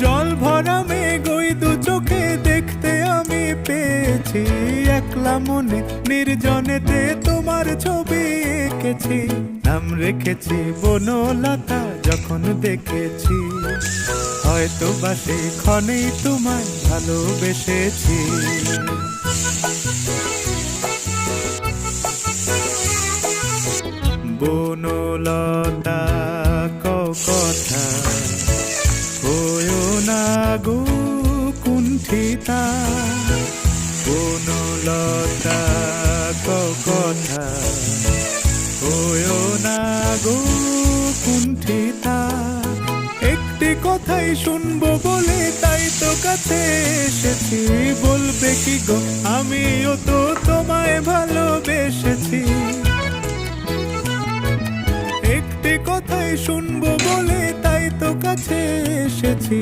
জল ভরা মেঘ ওই দু চোখে দেখতে আমি পেয়েছি, একলা মনে নির্জনেতে তোমার ছবি এঁকেছি। নাম রেখেছি বনলতা যখন দেখেছি, হয়তো বা সেই ক্ষণেই তোমায় ভালোবেসেছি। বনলতা কথা হয়ো না গো কুণ্ঠিতা, বনলতা কথা হয়ো না গো কুণ্ঠিতা। একটি কথাই শুনবো বলে তাই তো কাছে এসেছি, বলবে কি গো আমিও তো তোমায় ভালোবেসেছি। একটি কথাই শুনবো বলে তাই তো কাছে এসেছি,